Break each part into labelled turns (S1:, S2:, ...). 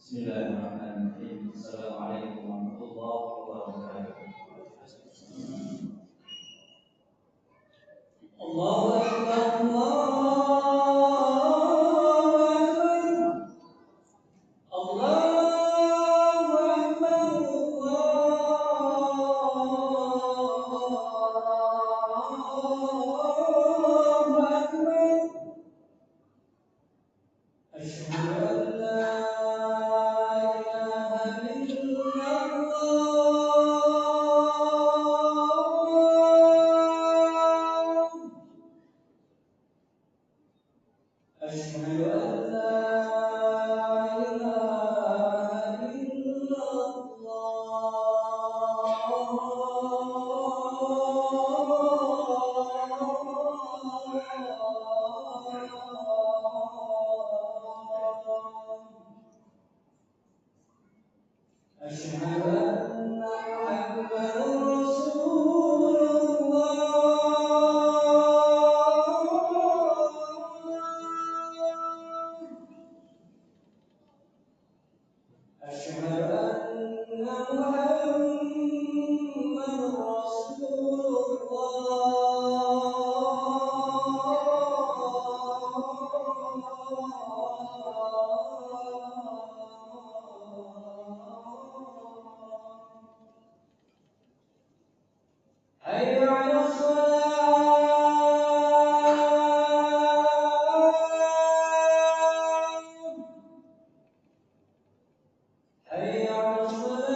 S1: Bismillahirrahmanirrahim. Assalamualaikum warahmatullahi wabarakatuh. Allahu Akbar, Allahu Akbar, Allahu Akbar. Asyhadu an la ilaha illallah. Asyhadu an la ilaha illallah. Asyhadu anna Muhammadar Rasulullah. Asyhadu anna Muhammadar Rasulullah. Hayya 'alas shalah. Hayya 'alas shalah.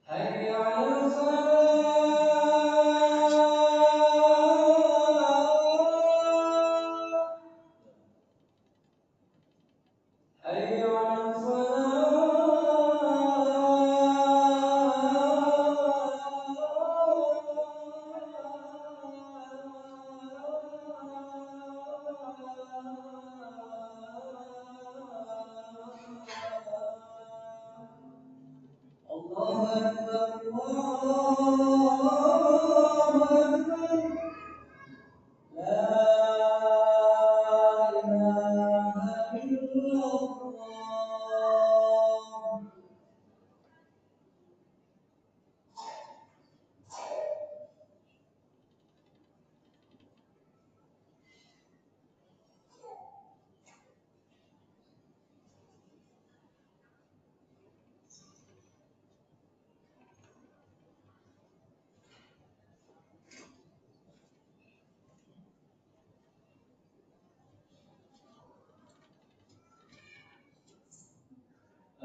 S1: Hayya 'alal falah. Hayya 'alal falah. Allahu Akbar, Allahu Akbar. La ilaha illallah.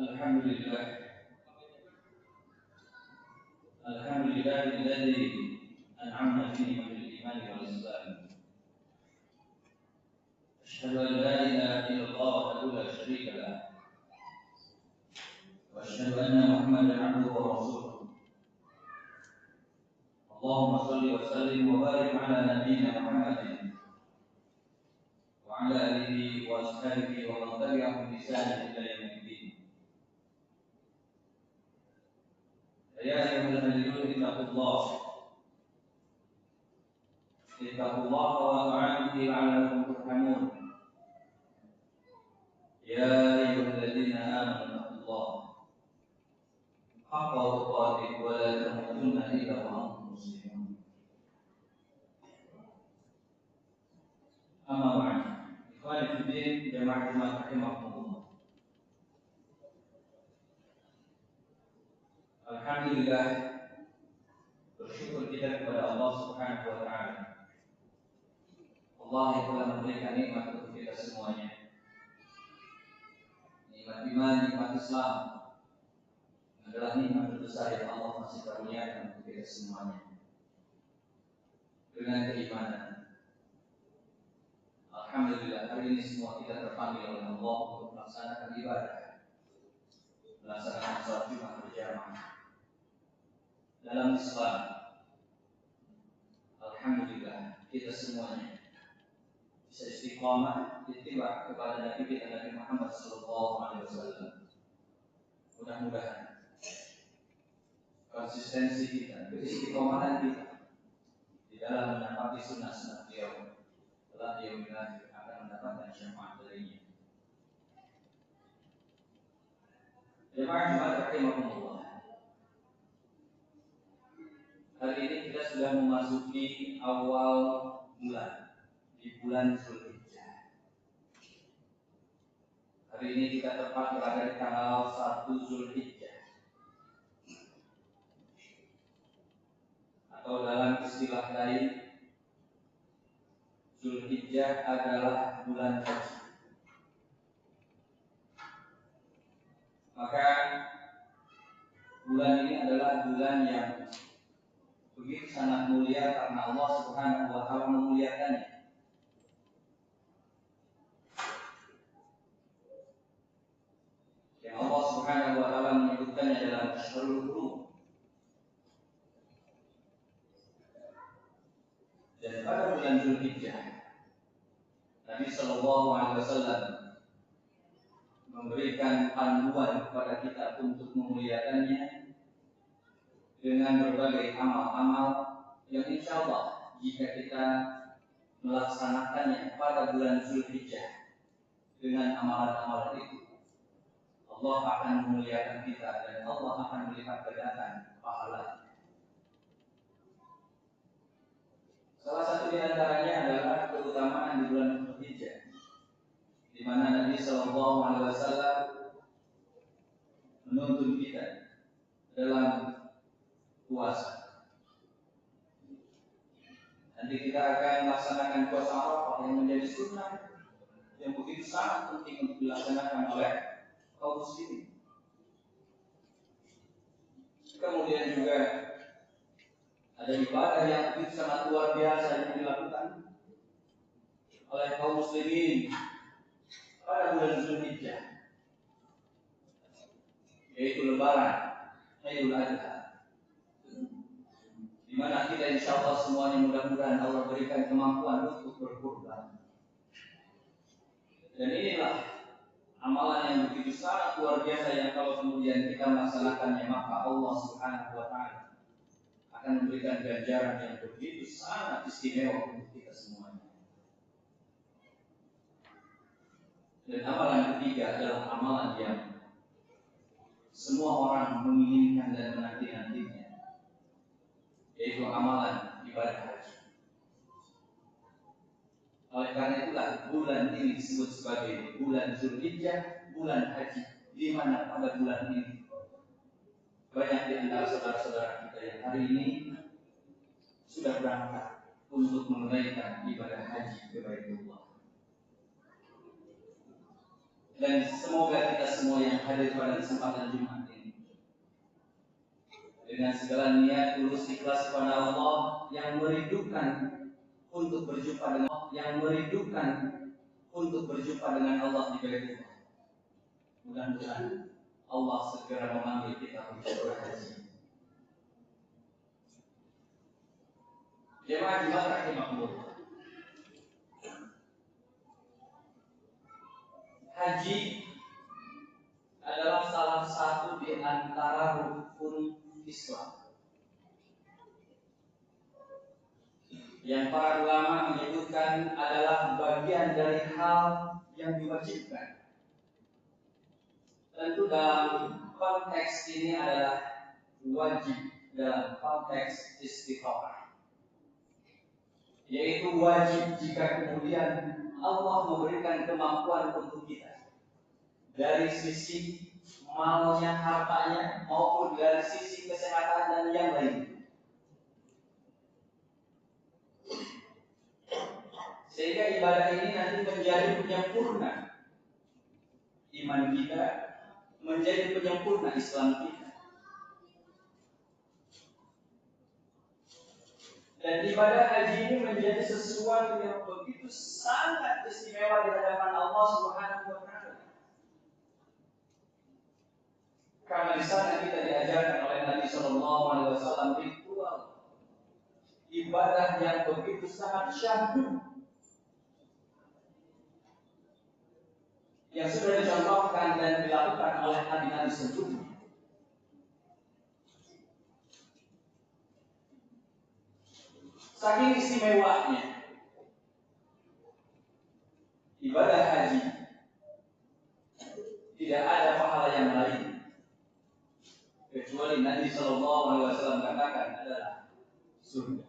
S1: Alhamdulillah. Alhamdulillahilladzi an'amna fi ni'matil iman wal islam. Asyhadu an la ilaha illallah wahdahu la syarika lah. Wa asyhadu anna Muhammadan 'abduhu wa rasuluh. Allahumma shalli wa sallim wa barik ala nabiyyina Muhammadin wa ala alihi wa ashabihi wa man tabi'ahum bi ihsan ila yaumiddin. Ya ayyuhalladzina ittaqullah wa ta'atuhu la'allakum turhamun. Ya ayyuhalladzina amanu taqullaha haqqa tuqatih wa la tamutunna illa wa antum muslimun. Amma ba'd. Ikhwani fi din, jamaah Jumat rahimakumullah. Alhamdulillah, bersyukur kita kepada Allah Subhanahu wa taala. Allah yang telah memberikan nikmat untuk kita semuanya. Nikmat iman, nikmat Islam adalah nikmat terbesar yang Allah masih karuniakan untuk kita semuanya. Dengan keimanan, alhamdulillah, hari ini semua kita terpanggil oleh Allah untuk melaksanakan ibadah, melaksanakan salat Jumat berjamaah. Dalam Islam, alhamdulillah, kita semuanya bisa istiqomah ittiba kepada Nabi kita Nabi Muhammad sallallahu alaihi wasallam. Mudah-mudahan konsistensi kita, keistiqomahan kita di dalam menapaki sunnah-sunnah beliau telah diulangi akan mendapatkan syafaat darinya. Jemaah rahimakumullah. Hari ini kita sudah memasuki awal bulan, di bulan Zulhijjah. Hari ini kita tepat berada di tanggal 1 Zulhijjah. Atau dalam istilah lain, Zulhijjah adalah bulan haji. Maka bulan ini adalah bulan yang begitu sangat mulia karena Allah Subhanahu wa taala memuliakannya. Yang Allah Subhanahu wa taala menyebutkannya dalam Asy-Syarul Hurum. Dan pada bulan Zulhijjah, Nabi sallallahu alaihi wasallam memberikan panduan kepada kita untuk memuliakannya dengan berbagai amal-amal yang insya Allah jika kita melaksanakannya pada bulan Zulhijjah dengan amalan-amalan itu, Allah akan memuliakan kita dan Allah akan melihat gandakan pahala. Salah satu di antaranya adalah keutamaan di bulan Zulhijjah, di mana Nabi sallallahu alaihi wasallam menuntun kita dalam puasa. Nanti kita akan melaksanakan puasa Arafah yang menjadi sunnah yang begitu sangat penting untuk dilaksanakan oleh kaum muslimin. Kemudian juga ada ibadah yang begitu sangat luar biasa yang dilakukan oleh kaum muslimin pada bulan Zulhijjah, yaitu Lebaran, Idul Adha, di mana kita insya Allah semuanya mudah-mudahan Allah berikan kemampuan untuk berkurban. Dan inilah amalan yang begitu sangat luar biasa yang kalau kemudian kita melaksanakannya maka Allah Subhanahu wa taala akan memberikan ganjaran yang begitu sangat istimewa untuk kita semuanya. Dan amalan ketiga adalah amalan yang semua orang menginginkan dan menanti-nantinya, yaitu amalan ibadah haji. Oleh karena itulah bulan ini disebut sebagai bulan Zulhijjah, bulan haji, di mana pada bulan ini banyak di antara saudara-saudara kita yang hari ini sudah berangkat untuk menunaikan ibadah haji ke Baitullah. Dan semoga kita semua yang hadir pada kesempatan Jumat ini dengan segala niat tulus ikhlas kepada Allah yang merindukan untuk berjumpa dengan Allah, yang merindukan untuk berjumpa dengan Allah di Baitullah. Mudah-mudahan Allah segera memanggil kita untuk berhaji. Jemaah rahimakumullah. Haji adalah salah satu di antara rukun Islam yang para ulama menyebutkan adalah bagian dari hal yang diwajibkan. Tentu dalam konteks ini adalah wajib dalam konteks istiqomah, yaitu wajib jika kemudian Allah memberikan kemampuan untuk kita dari sisi malnya, hartanya, maupun dari sisi kesehatan dan yang lain. Sehingga ibadah ini nanti menjadi penyempurna iman kita, menjadi penyempurna Islam kita. Dan ibadah haji ini menjadi sesuatu yang begitu sangat istimewa di hadapan Allah Subhanahu wa taala. Karena di sana kita diajarkan oleh Nabi sallallahu alaihi wasallam ritual ibadah yang begitu sangat syahdu. yang sudah dicontohkan dan dilakukan oleh nabi-nabi sebelumnya. Saking istimewanya ibadah haji, tidak ada pahala yang lain kecuali Nabi Sallallahu Alaihi Wasallam katakan adalah surga.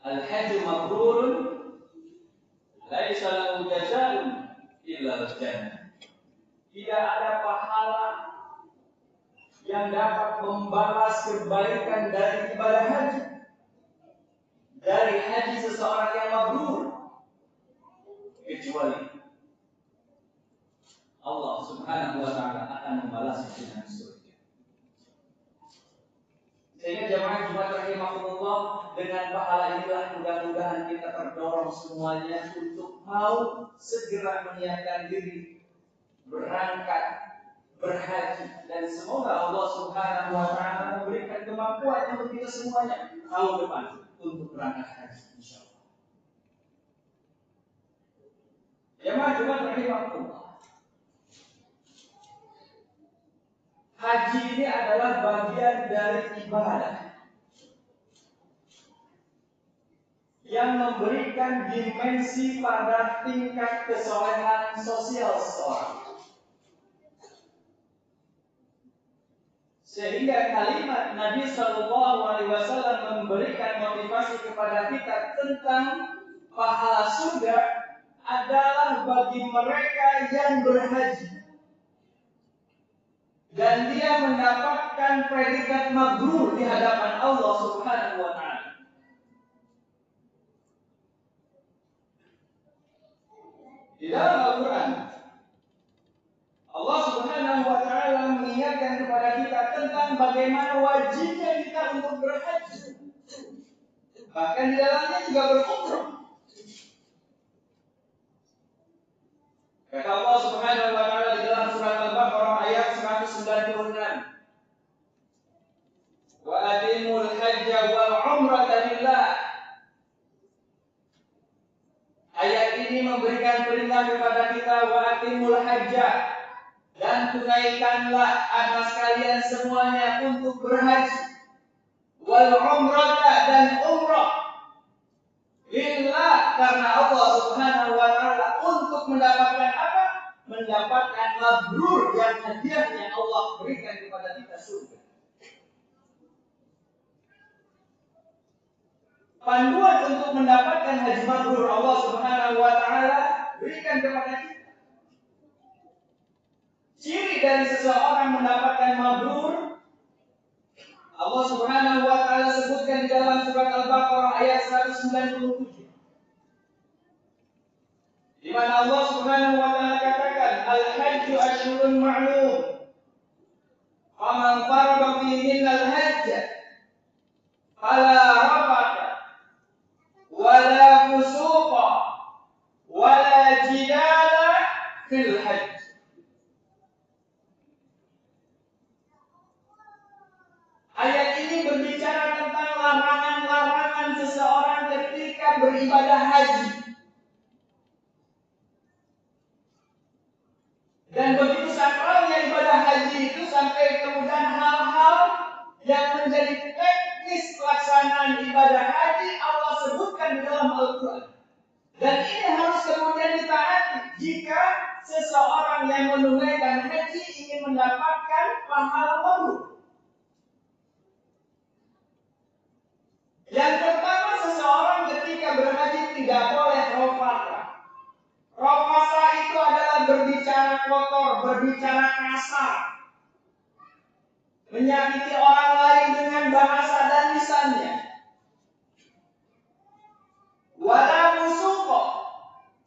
S1: Al-hajju mabrurun laisa lahu jazaa'un illa al-jannah. Tidak ada pahala yang dapat membalas kebaikan dari ibadah haji. Dari haji seseorang yang mabrur, kecuali Allah Subhanahu wa taala akan membalasnya dengan surga. Sehingga jemaah Jumat rahimahumullah, dengan pahala inilah mudah-mudahan kita terdorong semuanya untuk mau segera menyiapkan diri berangkat berhaji, dan semoga Allah Subhanahu wa taala memberikan kemampuan untuk kita semuanya tahun depan untuk berangkat haji insyaallah. Jemaah Jumat rahimahumullah, haji ini adalah bagian dari ibadah yang memberikan dimensi pada tingkat kesolehan sosial seseorang. Sehingga kalimat Nabi Sallallahu Alaihi Wasallam memberikan motivasi kepada kita tentang pahala surga adalah bagi mereka yang berhaji, dan dia mendapatkan predikat mabrur di hadapan Allah Subhanahu wa taala. Di dalam Al-Qur'an, Allah Subhanahu wa taala mengingatkan kepada kita tentang bagaimana wajibnya kita untuk berhaji. Bahkan di dalamnya juga berumrah. Kata Allah Subhanahu wa taala di dalam surat Al-Baqarah ayat 196. Wa atimul hajja wal umrata lillah. Ayat ini memberikan perintah kepada kita, wa atimul hajja, dan tunaikanlah atas kalian semuanya untuk berhaji, wal umrata, dan umrah, lillah, karena Allah Subhanahu wa taala, untuk mendapatkan apa? Mendapatkan mabrur, yang hadiahnya Allah berikan kepada kita surga. Panduan untuk mendapatkan haji mabrur Allah Subhanahu wa taala berikan kepada kita. Ciri dari seseorang mendapatkan mabrur, Allah Subhanahu wa taala sebutkan di dalam surat Al-Baqarah ayat 197. Di mana Allah Subhanahu wa taala katakan, al-hajju asyhurun ma'lum. Faman farada fihinna al-hajj fala rafata wala fusuqa wala jidala fil hajj. Ayat ini berbicara tentang larangan-larangan seseorang ketika beribadah haji. Dan begitu sakralnya ibadah haji itu, sampai kemudian hal-hal yang menjadi teknis pelaksanaan ibadah haji Allah sebutkan di dalam Al-Quran. Dan ini harus kemudian ditaati jika seseorang yang menunaikan haji ingin mendapatkan pahala mabrur. Yang pertama, seseorang ketika berhaji tidak boleh rafasa. Rafasa itu adalah berbicara kotor, berbicara kasar, menyakiti orang lain dengan bahasa dan lisannya. Wala musuqa,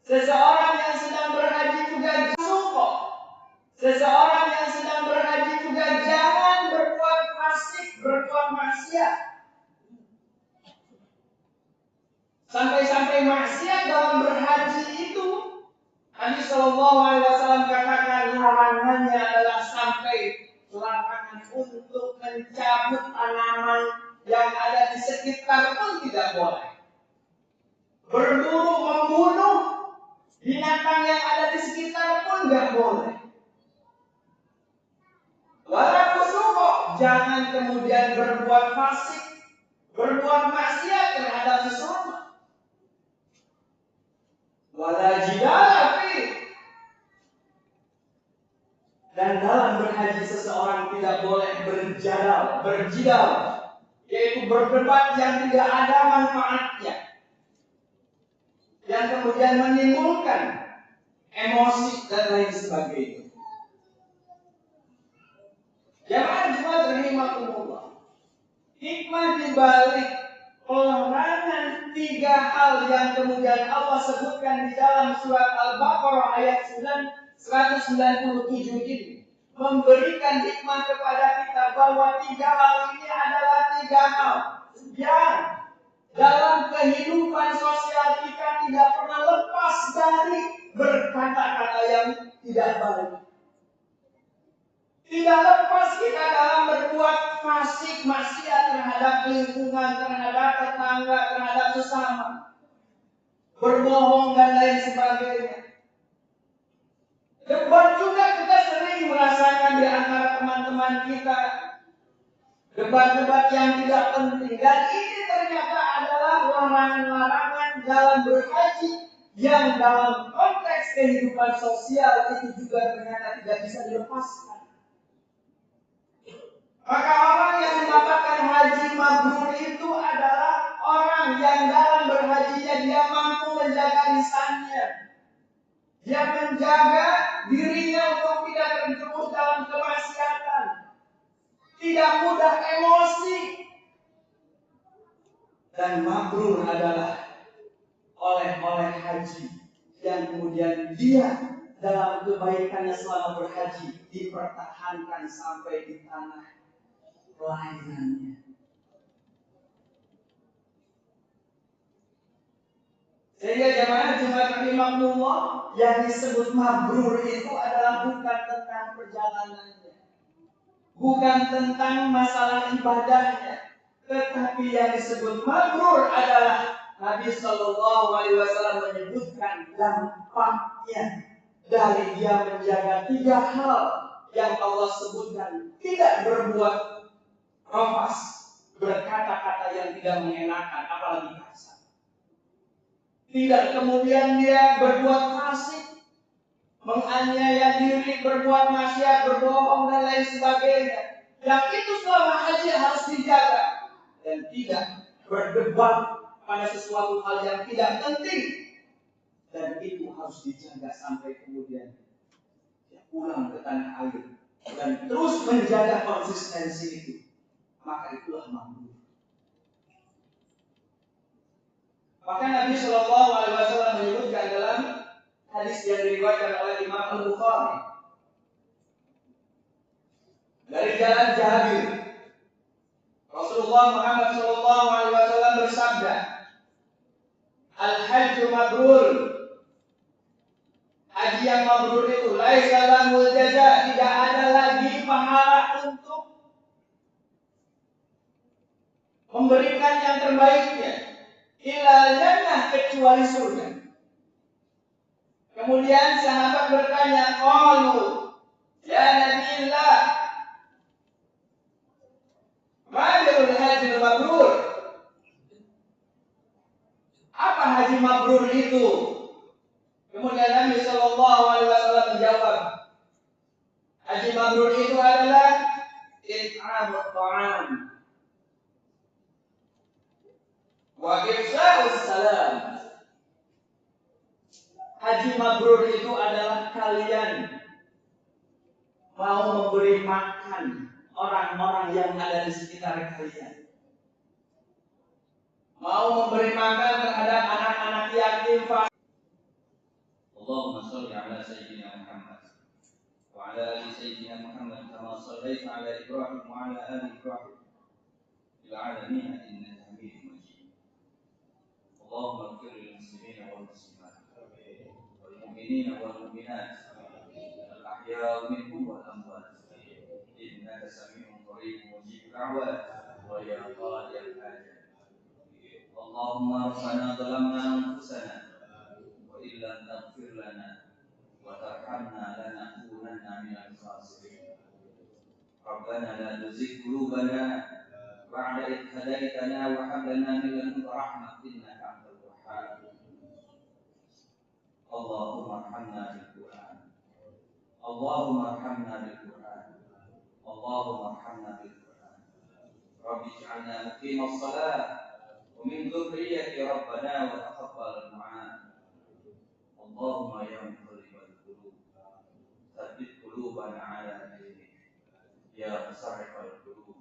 S1: seseorang yang sedang berhaji juga musuqa. Seseorang yang sedang berhaji juga jangan berbuat fasik, berbuat maksiat. Sampai-sampai maksiat dalam berhaji itu, Nabi Sallallahu Alaihi Wasallam katakan larangannya adalah sampai larangan untuk mencabut tanaman yang ada di sekitar pun tidak boleh. Berburu membunuh
S2: Binatang yang ada di sekitar pun nggak boleh. Wala fusuq, jangan kemudian berbuat fasik, berbuat maksiat terhadap sesama. Wala jidala fi, dan dalam berhaji seseorang tidak boleh berjidal, yaitu berdebat yang tidak ada manfaatnya, yang kemudian menimbulkan emosi dan lain sebagainya. Jamaah Jumat rahimakumullah, hikmah dibalik pelarangan 3 hal yang kemudian Allah sebutkan di dalam surat Al-Baqarah ayat 197 ini, memberikan hikmah kepada kita bahwa 3 hal ini adalah 3 hal yang dalam kehidupan sosial kita tidak pernah lepas dari berkata-kata yang tidak baik. Tidak lepas kita dalam berbuat fasik, maksiat terhadap lingkungan, terhadap tetangga, terhadap sesama, berbohong dan lain sebagainya. Debat juga kita sering merasakan di antara teman-teman kita, debat-debat yang tidak penting, dan ini ternyata adalah larangan-larangan dalam berhaji yang dalam konteks kehidupan sosial itu juga ternyata tidak bisa dilepaskan. Maka orang yang mendapatkan haji mabrur itu adalah orang yang dalam berhajinya dia mampu menjaga lisannya. Dia menjaga dirinya untuk tidak terjerumus dalam kemaksiatan. Tidak mudah emosi. Dan mabrur adalah oleh-oleh haji yang kemudian dia dalam kebaikannya selama berhaji dipertahankan sampai di tanah kelahirannya. Sehingga jamaah Jumat rahimakumullah, yang disebut mabrur itu adalah bukan tentang perjalanannya, bukan tentang masalah ibadahnya, tetapi yang disebut mabrur adalah Nabi Shallallahu Alaihi Wasallam menyebutkan dampaknya dari dia menjaga 3 hal yang Allah sebutkan, tidak berbuat rafas, berkata-kata yang tidak mengenakan, apalagi kasar. Tidak kemudian dia berbuat fasik, menganiaya diri, berbuat maksiat, berbohong dan lain sebagainya. Yang itu selama haji harus dijaga, dan tidak berdebat pada sesuatu hal yang tidak penting, dan itu harus dijaga sampai kemudian dia pulang ke tanah air dan terus menjaga konsistensi itu. Maka itulah mabrur. Maka Nabi Shallallahu Alaihi Wasallam menyebutkan dalam hadis yang diriwayatkan oleh Imam Al-Bukhari dari jalan Jabir, Rasulullah Muhammad Shallallahu Alaihi Wasallam bersabda, Al-Hajju mabrur, haji yang mabrur itu laisa lahul jaza, tidak ada lagi pahala untuk memberikan yang terbaiknya, ilal jannah, kecuali surga. Kemudian sahabat bertanya, qalu ya Nabiullah, madul haji mabrur, apa haji mabrur itu? Kemudian Nabi Shallallahu Alaihi Wasallam menjawab, haji mabrur itu adalah it'amut ta'am wa ifsha'us salam. Haji mabrur itu adalah kalian mau memberi makan orang-orang yang ada di sekitar kalian, mau memberi makan terhadap anak-anak yatim.
S1: Allahumma shalli ala sayyidina Muhammad wa ala ali sayyidina Muhammad kama shallaita ala Ibrahim wa ala ali Ibrahim fil alamin innaka Hamidum Majid. Allahumma ighfir lil muslimina wal muslimat wal mu'minina wal mu'minat al ahya'i minhum wal amwat innaka sami'un qaribun mujibud da'wat wa ya qadiyal hajat. Allahumma rabbana zalamna anfusana wa illam taghfir الفاسقين ربنا لا تزغ قلوبنا بعد إذ هديتنا وهب لنا من لدنك رحمة إنك أنت الوهاب اللهم ارحمنا بالقرآن اللهم ارحمنا بالقرآن اللهم ارحمنا بالقرآن رب اجعلنا مقيم الصلاة ومن ذرية ربنا وتقبل الدعاء اللهم يا مقلب القلوب ثبت قلوبنا على دينك يا مصرف القلوب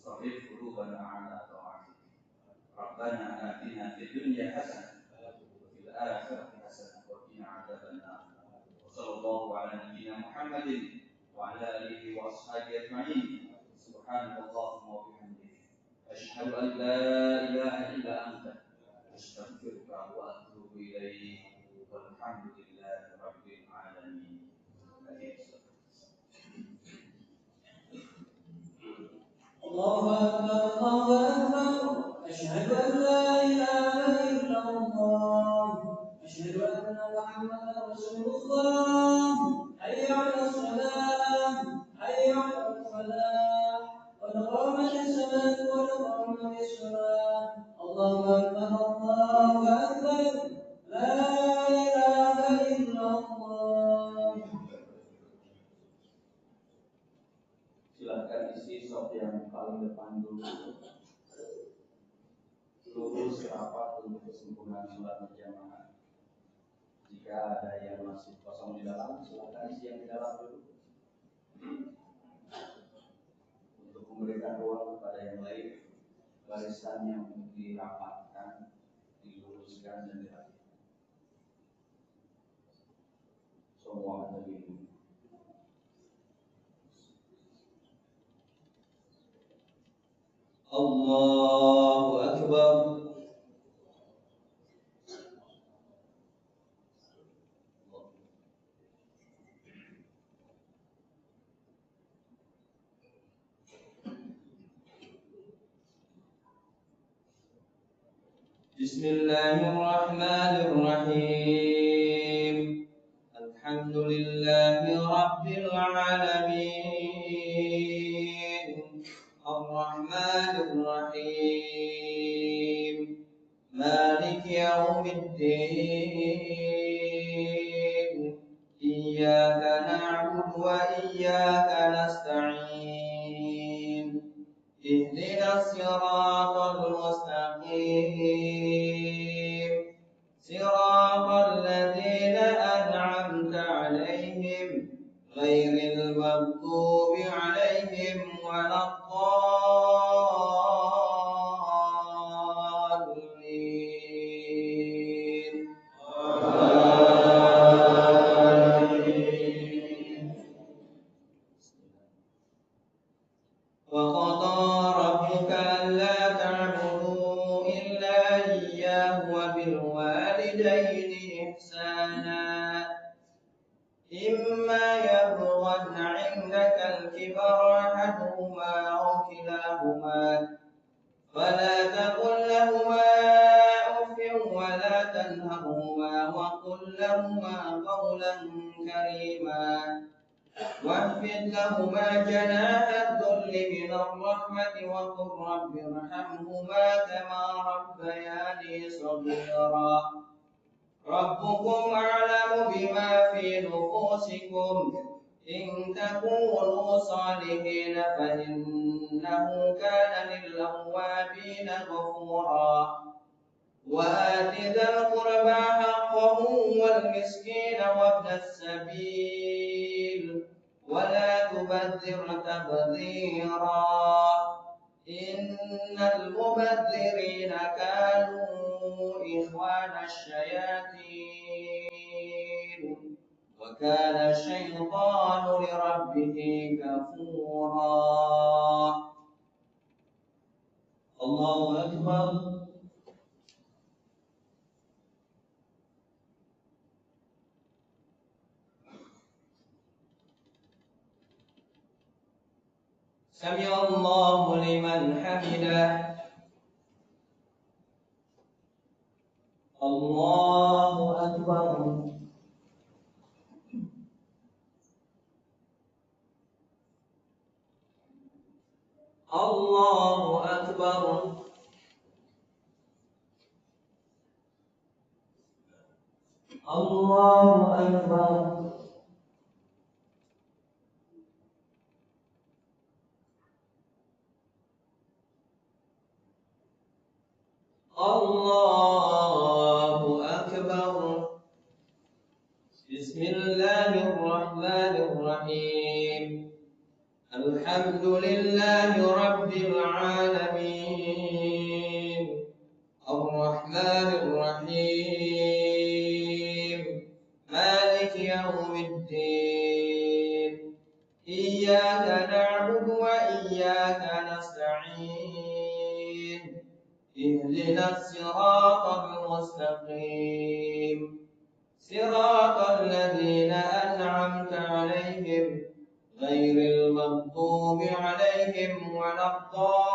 S1: صرف قلوبنا على طاعتك ربنا آتنا في الدنيا حسنة وفي الآخرة حسنة وقنا عذاب النار وصلى الله على نبينا محمد وعلى آله وأصحابه أجمعين سبحانك اللهم وبحمدك أشهد أن لا إله إلا أنت أستغفرك وأتوب إليك والحمد لله رب العالمين.
S2: الله أكبر الله أكبر أشهد أن لا إله إلا الله أشهد أن محمدا رسول الله حي على الصلاة حي على الفلاح قد قامت الصلاة قد قامت الصلاة الله أكبر الله أكبر لا إله إلا الله.
S1: Silakan isi sop yang paling depan dulu. Lurus rapat untuk kesempurnaan sholat berjamaah. Jika ada yang masih kosong di dalam, silakan isi yang di dalam dulu. Untuk memberikan ruang kepada yang lain, barisan yang dirapatkan, diluruskan dan dirapikan. Semua ada di dulu. Allahu Akbar. Bismillahirrahmanirrahim. Alhamdulillahi Rabbil alamin. Ar-Rahmanir Rahim. Malik yaumiddin. Iyyaka na'budu wa iyyaka nasta'in. Ihdinas siratal mustaqim. Siratal ladzina an'amta 'alaihim ghairil maghdubi 'alaihim waladdallin. Wa qada rabbuka alla ta'budu illa iyyahu wa bil walidayni ihsana. إما يبلغن عندك الكبر أحدهما أو كلاهما فلا تقل لهما أف ولا تنهرهما وقل لهما قولا كريما واخفض لهما جناح الذل من الرحمة وقل رب ارحمهما كما ربياني صغيرا ربكم أعلم بما في نفوسكم إن تكونوا صالحين فإنه كان للأوابين غفورا وآت ذا القربى حقه والمسكين وابن السبيل ولا تبذر تبذيرا إن المبذرين كانوا إخوان الشياطين وكان الشيطان لربه كفورا. الله أكبر. سمع الله لمن حمده. الله أكبر.
S3: الله أكبر. الله أكبر. الله أكبر. بسم الله الرحمن الرحيم. الحمد لله رب العالمين الرحمن الرحيم مالك يوم الدين إياك نعبد وإياك نستعين اهدنا الصراط المستقيم صراط الذين أنعمت عليهم غير المغضوب عليهم ولا الضالين.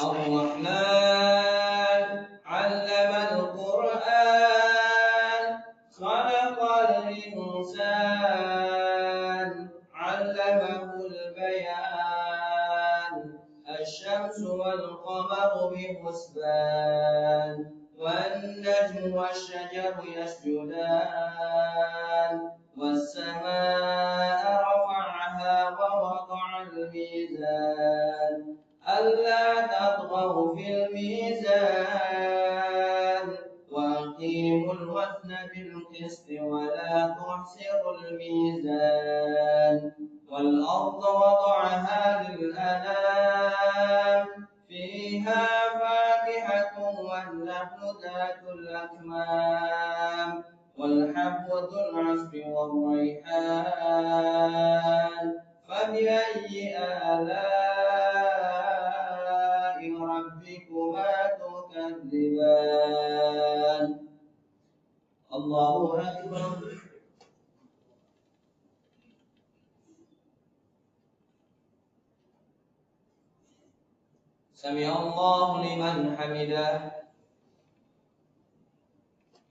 S3: الرحمن علم القرآن خلق الإنسان علمه البيان الشمس والقمر بحسبان والنجم والشجر يسجدان والسماء رفعها ووضع الميزان ألا تطغوا في الميزان وأقيموا الوزن بالقسط ولا تخسروا الميزان والأرض وضعها للأنام فيها فاكهة والنخل ذات الأكمام والحب ذو العصف والريحان فبأي آلاء ربكما تكذبان. الله أكبر. سمع الله لمن حمده.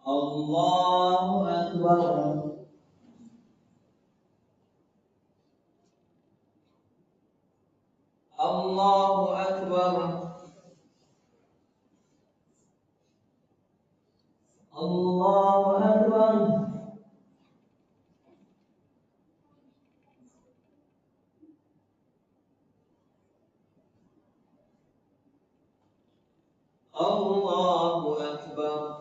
S3: الله أكبر. الله أكبر. الله أكبر. الله أكبر.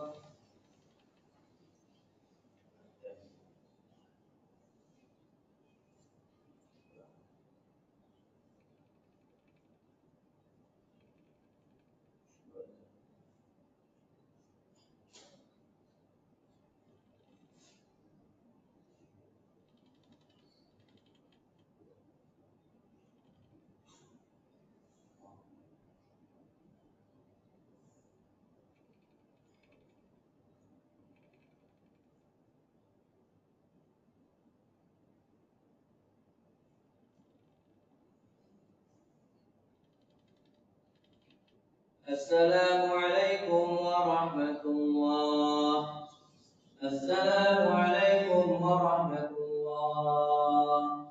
S3: السلام عليكم ورحمة الله. السلام عليكم ورحمة الله.